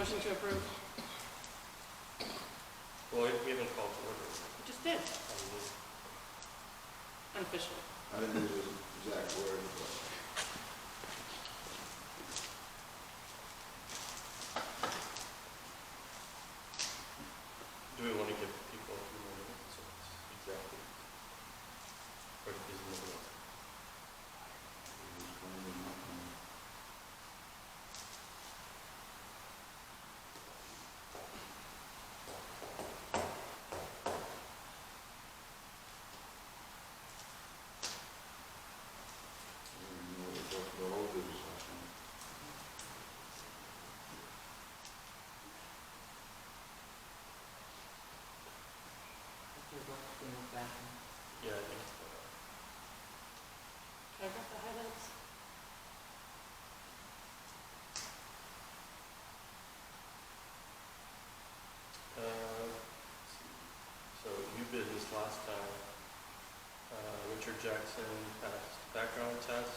motion to approve. Well, we haven't called to order. You just did, unofficially. I didn't use the exact word, but. Do we want to give people a few more minutes? So it's exactly. Or is it moving on? Yeah, I think so. Can I grab the highlights? So new business last time. Richard Jackson passed background test.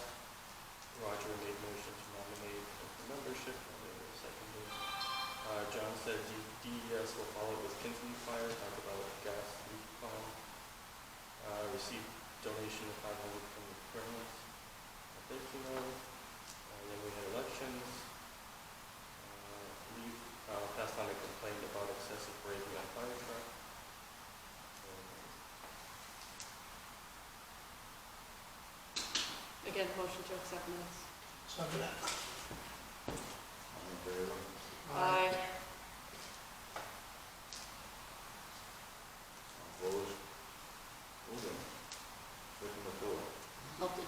Roger made motion to nominate for membership. Seconded. John said DES will follow with Kinsman Fire. Talk about gas leak pump. Received donation of 500 from the parents. Then we had elections. We passed on a complaint about excessive braking on fire truck. Again, motion to accept minutes. Second that. All in favor? Aye. Opposed? Moving. Switching the floor. Okay.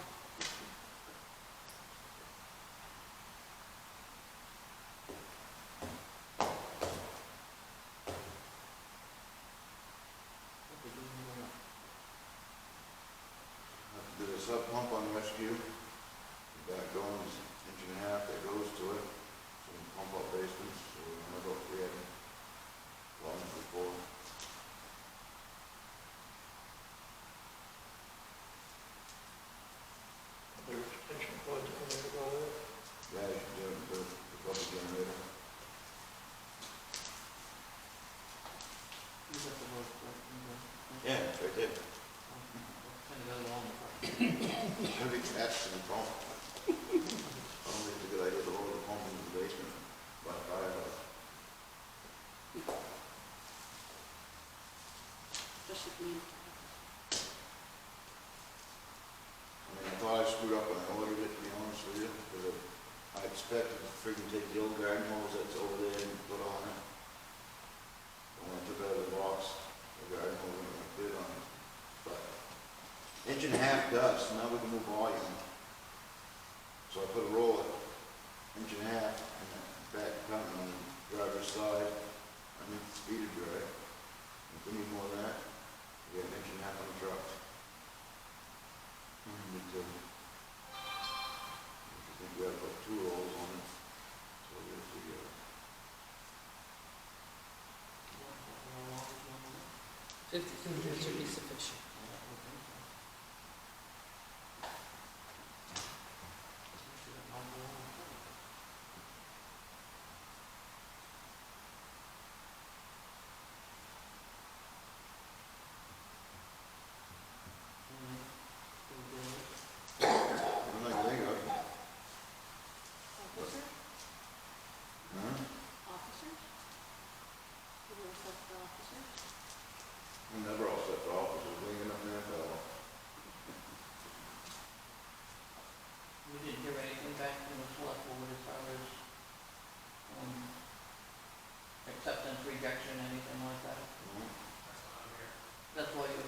There's a sub pump on rescue. The back going is an 1.5 inch that goes to it. Some pump up basements. So we're about 3 lungs before. The retention cord to come in to go with it. Yeah, you should do it with the public generator. Yeah, it's right there. Gonna be attached to the pump. I don't think it's a good idea to load the pump into the basement by a fire house. Just if you need. I mean, I thought I screwed up when I ordered it, to be honest with you, because I expected to freaking take the old garden hose that's over there and put on it. But when I took it out of the box, the garden hose went like this on it. But 1.5 inch dust, now we can move volume. So I put a roll at 1.5 inch in the back front on the driver's side. I need the speeder dry. If we need more than that, we have 1.5 inch on the truck. Me too. I think we have about 2 rolls on it. So we'll get it together. 52 minutes would be sufficient. I'm not think of it. Officer? Huh? Officer? You were set for officer? I'm never all set for officers, we ain't enough manpower. We didn't hear anything back from the select board as far as acceptance, rejection, anything like that. No? That's why you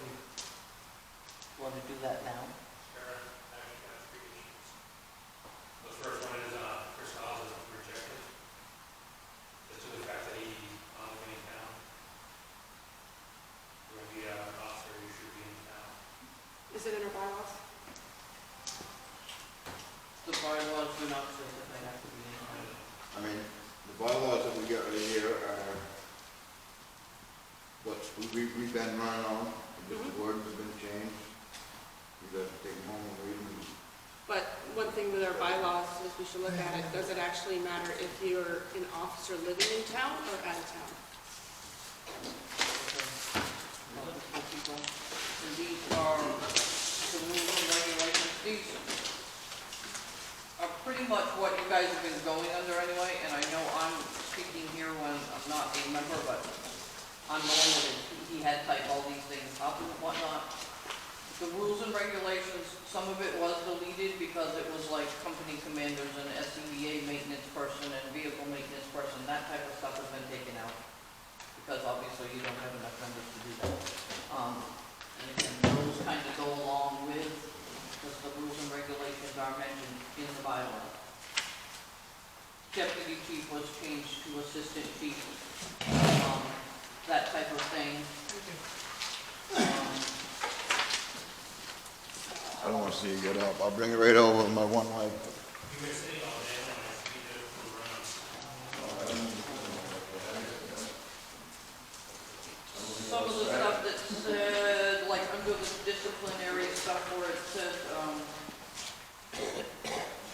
want to do that now. The first one is Chris Howes is rejected. Just to the fact that he's on the way down. You're going to be an officer, you should be in town. Is it in our bylaws? The bylaws do not say that they have to be in. I mean, the bylaws that we got right here are what we've been running on, just the wording has been changed. You guys can take them home and read them. But one thing with our bylaws is we should look at it, does it actually matter if you're an officer living in town or out of town? And these are the rules and regulations. These are pretty much what you guys have been going under anyway, and I know I'm speaking here when I'm not a member, but I'm the one that he had typed all these things up and whatnot. The rules and regulations, some of it was deleted because it was like company commanders and SCBA maintenance person and vehicle maintenance person, that type of stuff has been taken out. Because obviously you don't have enough members to do that. And again, those kind of go along with, because the rules and regulations are mentioned in the bylaw. Deputy chief was changed to assistant chief, that type of thing. I don't wanna see you get up. I'll bring it right over with my one leg. You were sitting all day when I see you for around. Some of the stuff that said, like under the disciplinary stuff where it said,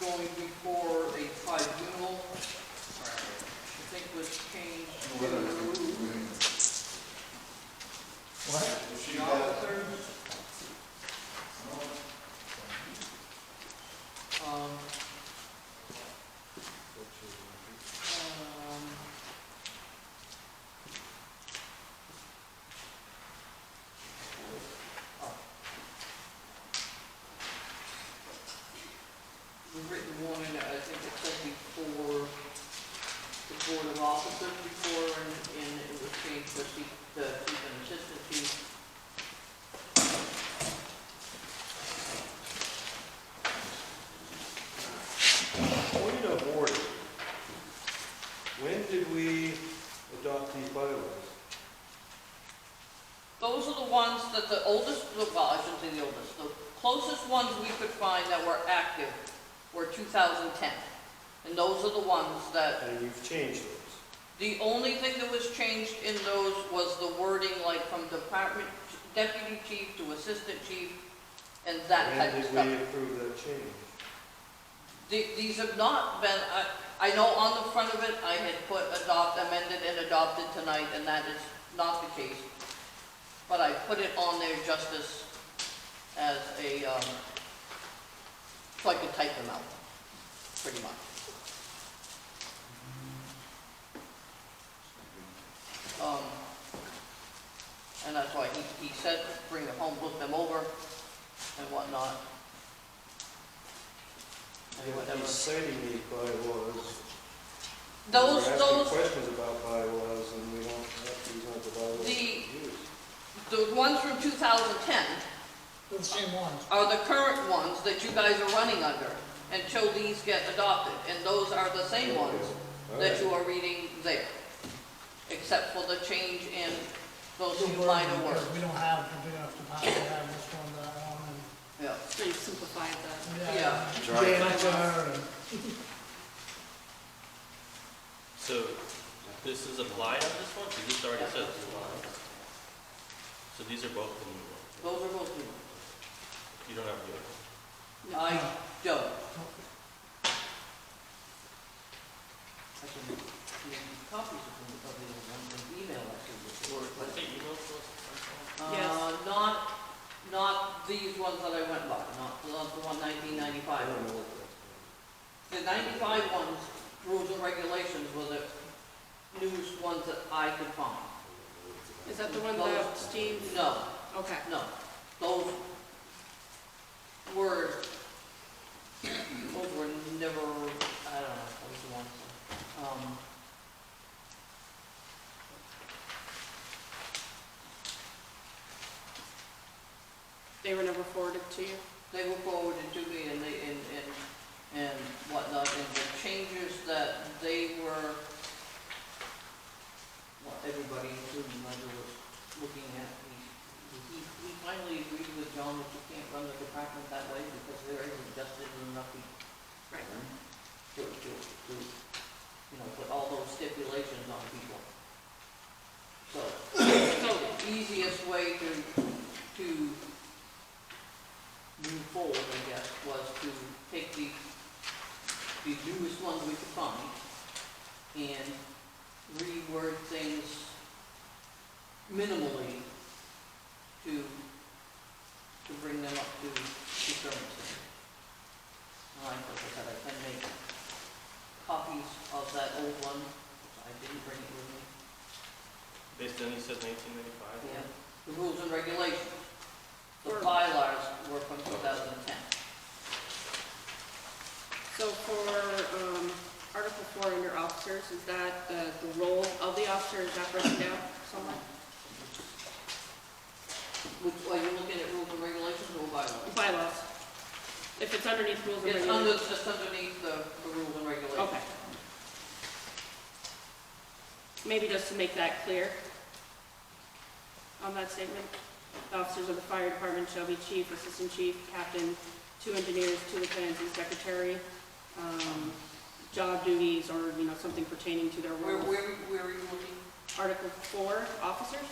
going before a tribunal, I think was changed to What? the officers. The written warning, I think it said before the board of officers before, and it was changed to chief and assistant chief. Point of order. When did we adopt these bylaws? Those are the ones that the oldest, well, I shouldn't say the oldest, the closest ones we could find that were active were 2010. And those are the ones that, And you've changed those. the only thing that was changed in those was the wording, like from department, deputy chief to assistant chief, and that type of When stuff. did we approve that change? These have not been, I know on the front of it, I had put adopt, amended and adopted tonight, and that is not the case. But I put it on there just as a, so I could type them out, pretty much. And that's why he said, bring them home, look them over, and whatnot. And whatever. He's citing these bylaws. Those, We're asking those, questions about bylaws and we don't have, these aren't the bylaws we use. the ones from 2010 They're the same ones. are the current ones that you guys are running under until these get adopted. And those are the same ones that you are reading there, except for the change in those The few word, minor because words. we don't have a big enough department to have this one, that one, Yeah. So you simplified the, and, Yeah. janitor, and So, this is applied on this one, because this already says applied. So these are both the new ones. Those are both new. You don't have the other. I don't. I can give you copies of the other ones and email that to you. Or, let's say email to us. Yes. Not these ones that I went by, not the one 1995 I don't ones. know what that's. The 95 ones, rules and regulations, were the newest ones that I could find. is that the one that Steve? No, Okay. no, those were never, I don't know, what was the ones, They were never forwarded to you? they were forwarded to me and and whatnot, and the changes that they were, what everybody, including Linda, was looking at. He finally agreed with John that you can't run the department that way because there isn't just enough people Right. to, you know, put all those stipulations on people. So the easiest way to move forward, I guess, was to take the newest ones we could find and reword things minimally to bring them up to current standard. Like I said, I can make copies of that old one, I didn't bring it with me. Based on, you said 1995? Yeah, the rules and regulations. The For- bylars were from 2010. So for, Article 4 under officers, is that the role of the officer, is that broken down somewhere? Which, are you looking at rules and regulations or bylaws? Bylaws. If it's underneath rules and It's regulations. just underneath the rules and regulations. Okay. Maybe just to make that clear on that statement. The officers of the fire department shall be chief, assistant chief, captain, 2 engineers, 2 lieutenants, and secretary. Job duties or, something pertaining to their Where role. are you looking? Article 4, officers?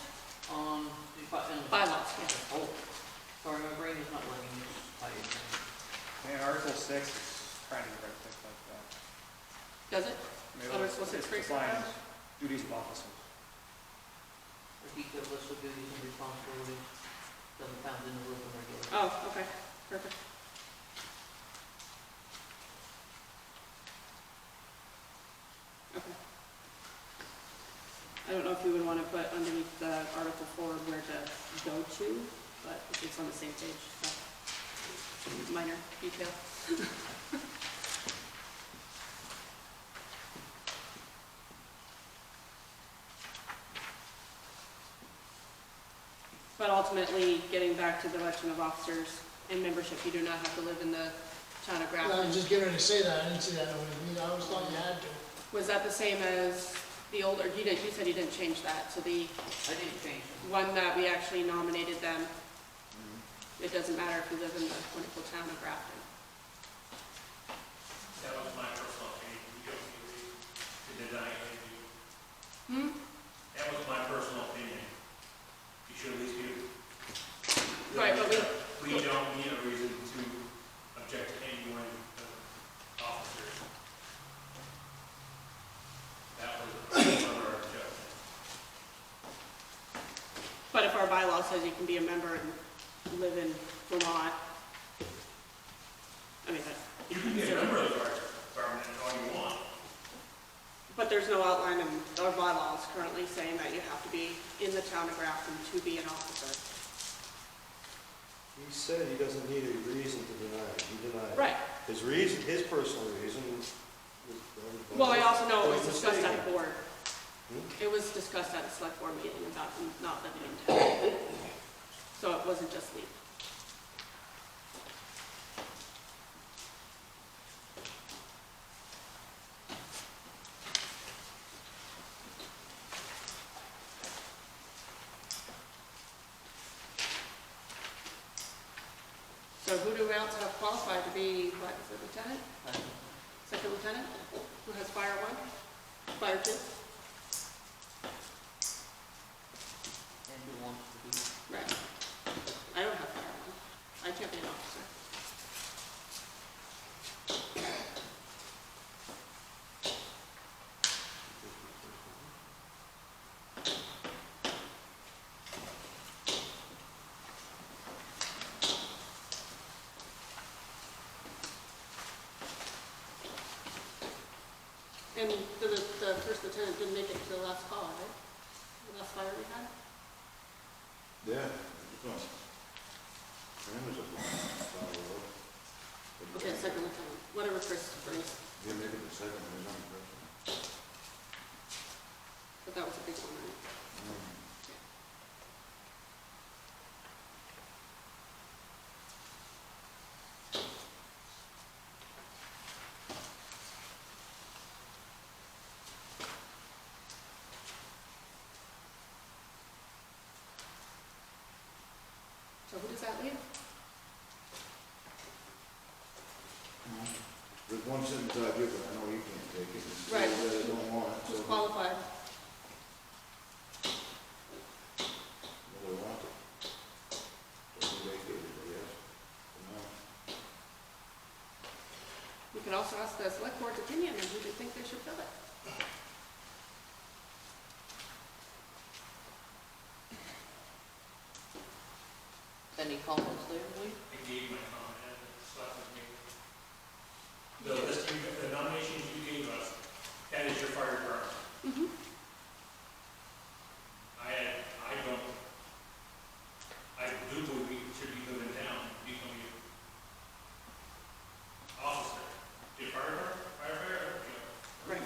On the Bylaws, yeah. Oh, sorry, my brain is not working. And Article 6 is trying to write things like that. Does it? Maybe Under it's solicit free defines service? duties of officers. A detailed list of duties and responsibilities doesn't found in the rules and regulations. Oh, okay, perfect. Okay. I don't know if you would want to put underneath the Article 4 where to go to, but if it's on the same page, so minor detail. But ultimately, getting back to the election of officers and membership, you do not have to live in the town of I Grafton. was just getting ready to say that, I didn't see that over the, I always thought you had to. Was that the same as the older, you said you didn't change that, so the I didn't change it. one that we actually nominated them, it doesn't matter if you live in the wonderful town of Grafton. That was my personal opinion. You don't need to deny anything. Hmm? That was my personal opinion. You should at least be. Right, but We don't need a reason to object to any one of the officers. That was our objection. But if our bylaw says you can be a member and live in Vermont, I mean, You can be a member of the fire department all you want. but there's no outline in our bylaws currently saying that you have to be in the town of Grafton to be an officer. He said he doesn't need a reason to deny it. He denied it. Right. His reason, his personal reason was. Well, I also know it was discussed at mistaken. a board. Hmm? It was discussed at a select board meeting about not living in town. So it wasn't just me. So who do we else have qualified to be, what, is it lieutenant? Second lieutenant? Who has fire 1? Fire 2? And who wants to be? Right. I don't have fire 1. I can't be an officer. And the first lieutenant didn't make it to the last call, right? The last fire we had? Yeah, it's on. Him is a fire road. Okay, second lieutenant, whatever Chris brings, He'll make it the second, he's on the first but that was a big one, right? one. So who does that leave? There's one sitting beside you, but I know you can't take it. It's Right. the other that don't want it, Who's so. qualified? Nobody wants it. So we vacate it, I guess. For now. the select board's opinion on who they think they should fill it. Any comments there, Lee? I gave my comment, and it's left with me. The list, the nominations you gave us, that is your fire department. Mm-hmm. I do believe we should be living down, become your officer. Your firefighter, Right.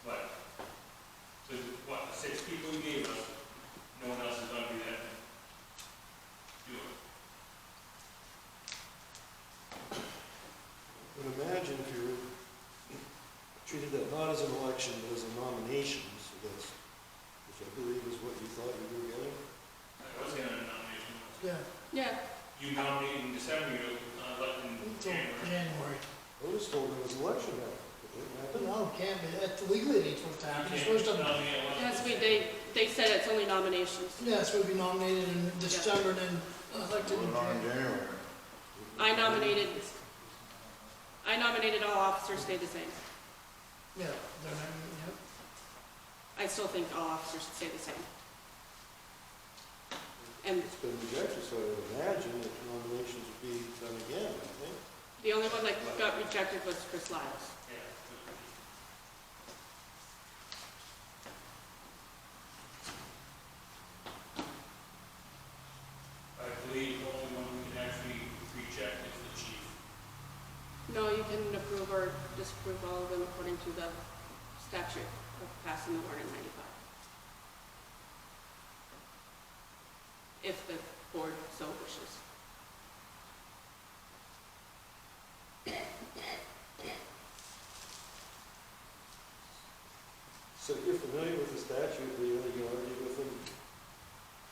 But, the 6 people you gave us, no one else is gonna do that. Do it. But imagine if you treated that not as an election, but as a nomination, so that's, which I believe is what you thought you were getting. I was in a nomination. Yeah, Yeah, You nominated in December, you elected in until January. January. I was told there was election now. It didn't happen. No, it can't be, that's legally it ain't supposed to happen, it's supposed to, it has to be, they said it's only nominations. yeah, it's supposed to be nominated in December, then elected in Going on in January. January. I nominated all officers stay the same. Yeah, they're not, yeah. I still think all officers should stay the same. And It's been rejected, so I would imagine that nominations would be done again, I think. the only one that got rejected was Chris Lyles. Yeah. I believe the only one we can actually reject is the chief. No, you can approve or disapprove all of them according to the statute of passing the warrant in 95. If the board so wishes. So you're familiar with the statute, but you argue with them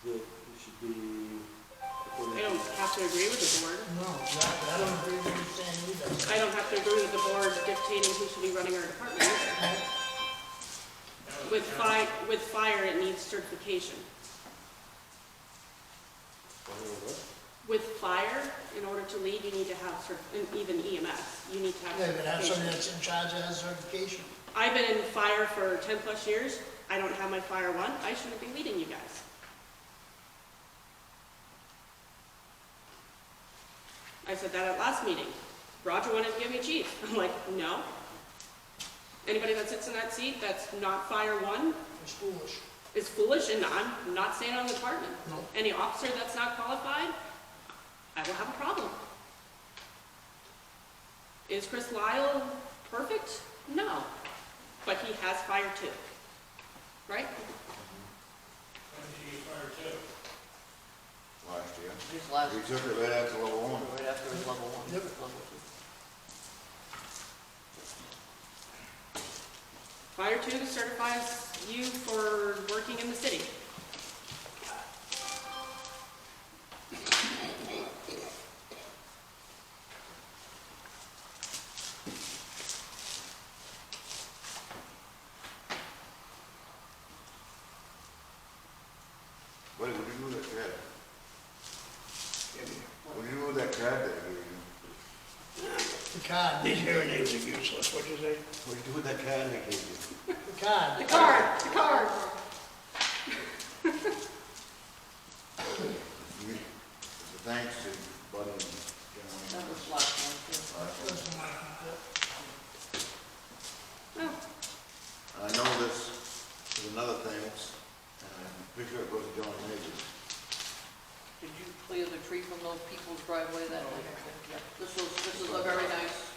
that it should be according I don't have to agree with the board. No, exactly, I don't agree with you saying either. I don't have to agree with the board dictating who should be running our department either. With fire, it needs certification. With fire, in order to lead, you need to have, and even EMS, you need to have Yeah, but have somebody certification. that's in charge that has certification. I've been in fire for 10 plus years. I don't have my fire one. I shouldn't be leading you guys. I said that at last meeting. Roger wanted to give me chief. I'm like, no. Anybody that sits in that seat that's not fire one It's foolish. is foolish, and I'm not staying on the department. No. Any officer that's not qualified, I will have a problem. Is Chris Lyle perfect? No. But he has fire too. Right? When did you get fired too? Last year. His last, We took it right after level 1. right after his level 1. Yep. Level 2. Fire 2 certifies you for working in the city. What did you do with that crab? What did you do with that crab that I gave you? The card. These hearing aids are useless, what'd you say? What did you do with that crab I gave you? The card. The card. It's a thanks to Buddy and That John. was last one, too. That's the one, yeah. Oh, I know this is another thing, pretty sure it goes to John Major. Did you clear the tree from those people's driveway that day? Yeah. This is a very nice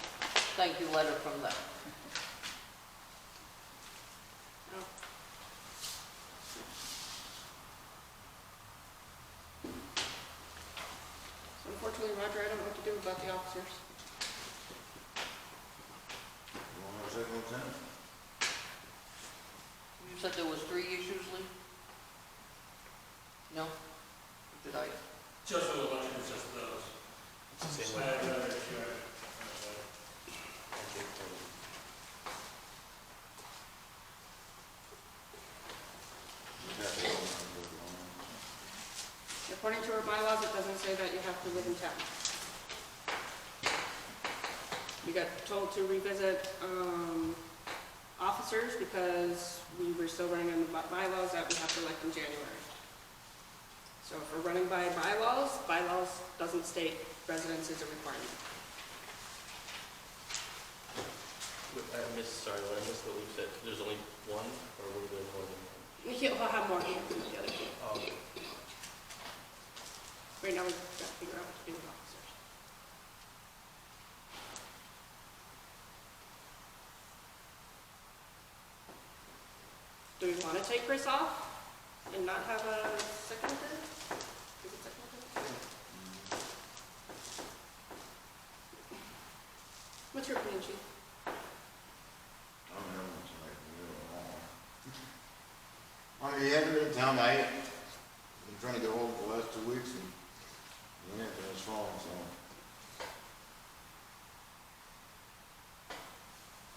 thank you letter from them. no. So unfortunately, Roger, I don't know what to do about the officers. You want to say Lieutenant? You said there was 3 issues, Lee? No? Did I? Just for the election, it's just those. I had another issue. According to our bylaws, it doesn't say that you have to live in town. We got told to revisit, officers because we were still running on the bylaws that we have to elect in January. So if we're running by bylaws doesn't state residence is a requirement. I missed what you said. There's only one, or were there more than one? He'll have more hands than the other two. Oh, okay. Right now, we've got to figure out what to do with officers. Do we want to take Chris off and not have a second lieutenant? Is it second lieutenant? What's your opinion, Chief? I don't know what's like, I mean, he hasn't been in town, I've been trying to get hold of the last 2 weeks, and the answer is wrong, so.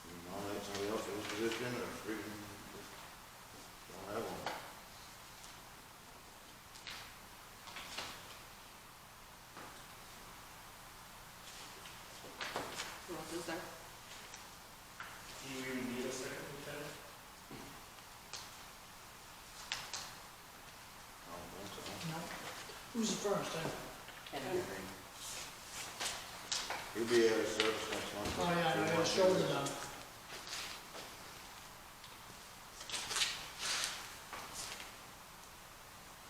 You nominate somebody else for this position, or freaking, just don't have one. Who else is there? Do you even need a second lieutenant? I don't think so. No. Who's the first, then? He'll be out of service next month. Oh, yeah, I got shoulder down.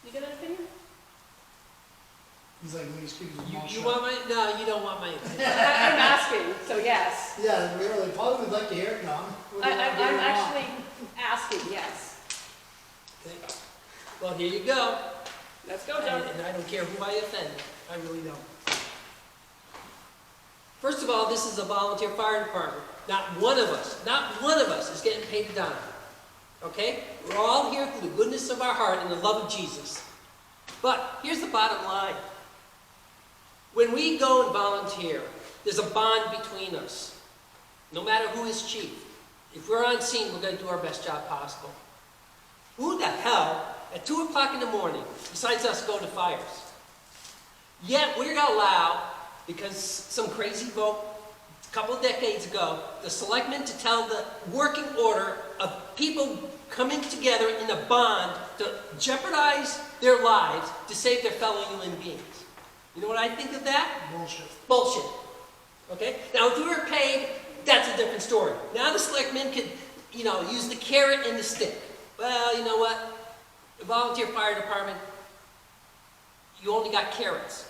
You got an opinion? He's like, when he's speaking to You want my, no, you don't want my opinion. I'm asking, so yes. Yeah, really, probably would like to hear it, Tom. What do you want to do I'm now? actually asking, yes. Okay. Well, here you go. Let's go, Joe. And I don't care who I offend. I really don't. First of all, this is a volunteer fire department. Not one of us is getting paid a dime. Okay? We're all here through the goodness of our heart and the love of Jesus. But here's the bottom line. When we go and volunteer, there's a bond between us. No matter who is chief. If we're on scene, we're going to do our best job possible. Who the hell, at 2 o'clock in the morning, besides us, go to fires? Yet we're going to allow, because some crazy vote a couple of decades ago, the selectmen to tell the working order of people coming together in a bond to jeopardize their lives to save their fellow human beings. You know what I think of that? Bullshit. Bullshit. Okay? Now, if we were paid, that's a different story. Now the selectmen could, use the carrot and the stick. Well, you know what? The volunteer fire department, you only got carrots.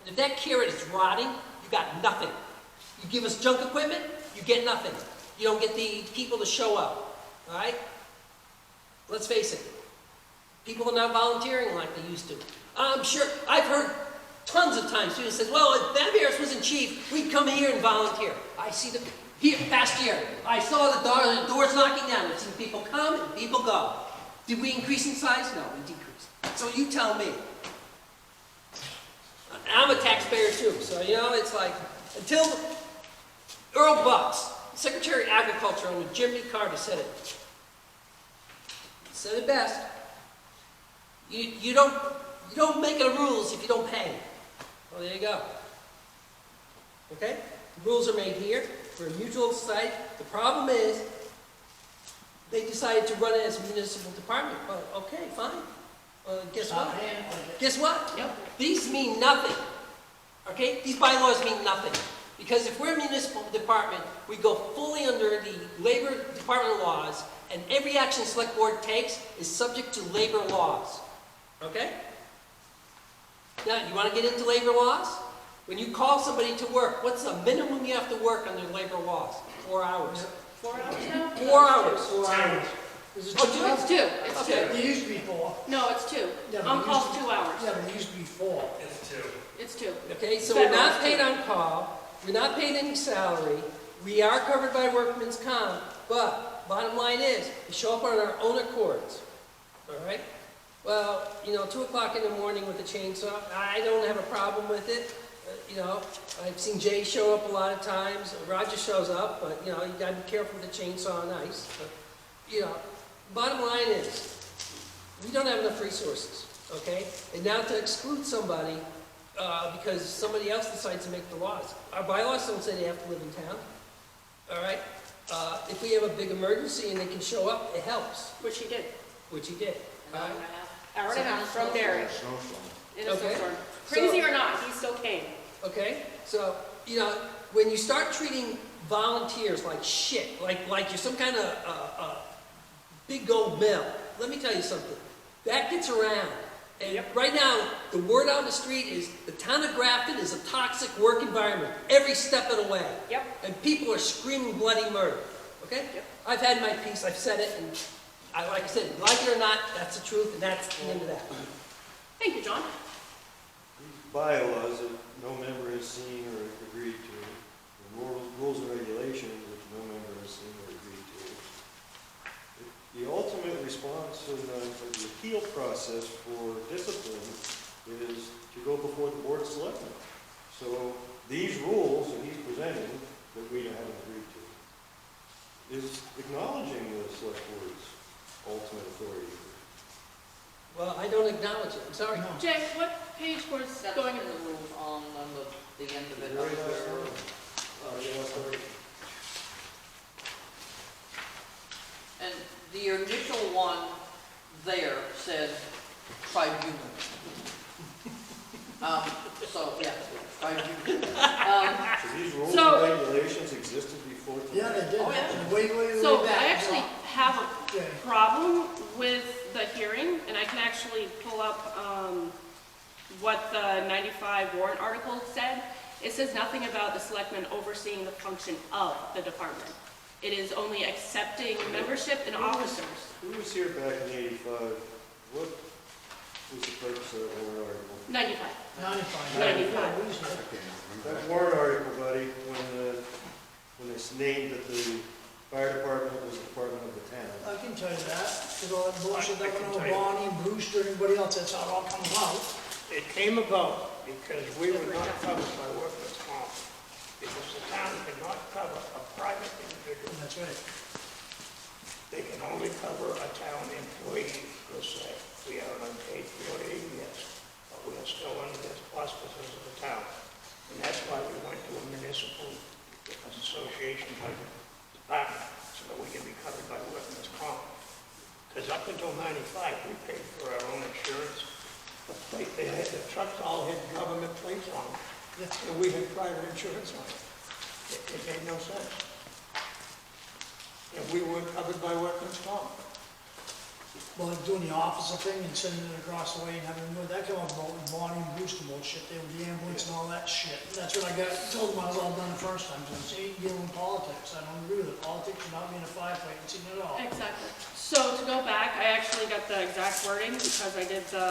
And if that carrot is rotting, you got nothing. You give us junk equipment, you get nothing. You don't get the people to show up. All right? Let's face it. People are not volunteering like they used to. I'm sure, I've heard tons of times students say, well, if Van Beers wasn't chief, we'd come here and volunteer. I see here, past year, I saw the doors knocking down. I've seen people come and people go. Did we increase in size? No, we decreased. So you tell me. I'm a taxpayer too, so it's like, until Earl Bucks, Secretary of Agriculture under Jimmy Carter said it best. You don't make the rules if you don't pay. Well, there you go. Okay? The rules are made here. We're a mutual society. The problem is, they decided to run it as a municipal department. Well, okay, fine. Guess what? Guess what? Yep. These mean nothing. Okay? These bylaws mean nothing. Because if we're a municipal department, we go fully under the labor department laws, and every action select board takes is subject to labor laws. Okay? Now, you want to get into labor laws? When you call somebody to work, what's the minimum you have to work under labor laws? 4 hours. 4 hours now? 4 hours. 4 hours. Is it Oh, 2 two? hours? It's 2. It's Okay. 2. There used to be 4. No, it's 2. Yeah, but On it call's used to- 2 hours. Yeah, but it used to be 4. It's 2. It's 2. Okay, so we're not paid on call, we're not paid any salary, we are covered by workman's comp, but bottom line is, we show up on our own accords. All right? Well, 2 o'clock in the morning with a chainsaw, I don't have a problem with it. I've seen Jay show up a lot of times, Roger shows up, but, you gotta be careful with the chainsaw on ice. But, bottom line is, we don't have enough resources, okay? And now to exclude somebody, because somebody else decides to make the laws. Our bylaws don't say they have to live in town, all right? If we have a big emergency and they can show up, it helps, Which he did. which he did. An all hour right? and a half. Hour and a half from Derry, Snowstorm. in a Okay. snowstorm. So- Crazy or not, he still came. Okay, so, when you start treating volunteers like shit, like you're some kind of big gold mill, let me tell you something. That gets around. And Yep. right now, the word on the street is the town of Grafton is a toxic work environment every step of the way. Yep. And people are screaming bloody murder. Okay? Yep. I've had my piece, I've said it, and like I said, like it or not, that's the truth, and that's the end of that. Thank you, John. These bylaws that no member has seen or agreed to, the rules and regulations which no member has seen or agreed to. The ultimate response in the appeal process for discipline is to go before the board of selectmen. So these rules that he's presenting, that we haven't agreed to, is acknowledging the select board's ultimate authority. Well, I don't acknowledge it, I'm sorry. No. Jay, what page was That's going in in? the rules on the end of it. Very up last where- one. The last article. And the initial one there said tribunal. So, yeah, tribunal. So these rules So- and regulations existed before tonight? Yeah, they did. Oh, yeah. Way So back. I actually have a Okay. problem with the hearing, and I can actually pull up what the 95 warrant article said. It says nothing about the selectmen overseeing the function of the department. It is only accepting membership and officers. Who was here back in '85? What was the purpose of that warrant article? 95. 95. 95. Yeah, we used I to- can't remember. That warrant article, buddy, when it's named that the fire department was a department of the town. I can tell you that, because all that bullshit I that can went tell on you. Bonnie and Brewster and everybody else, that's how it all comes out. It came about because we were not covered by workers' comp, because the town cannot cover a private individual. That's right. They can only cover a town employee, per se. We are an unpaid employee, yes, but we are still under the auspices of the town. And that's why we went to a municipal association type department, so that we can be covered by workers' comp. Because up until '95, we paid for our own insurance. The trucks all had government plates on them, Yeah. and we had private insurance on it. It made no sense. And we weren't covered by workers' comp. Well, doing the officer thing and sending it across the way and having, that came up about with Bonnie and Brewster bullshit, they were the ambulance and all that shit. That's what I told them I was all done the first time, so see, dealing with politics, I don't agree with it. Politics should not be in a firefighting scene at all. Exactly. So to go back, I actually got the exact wording because I did the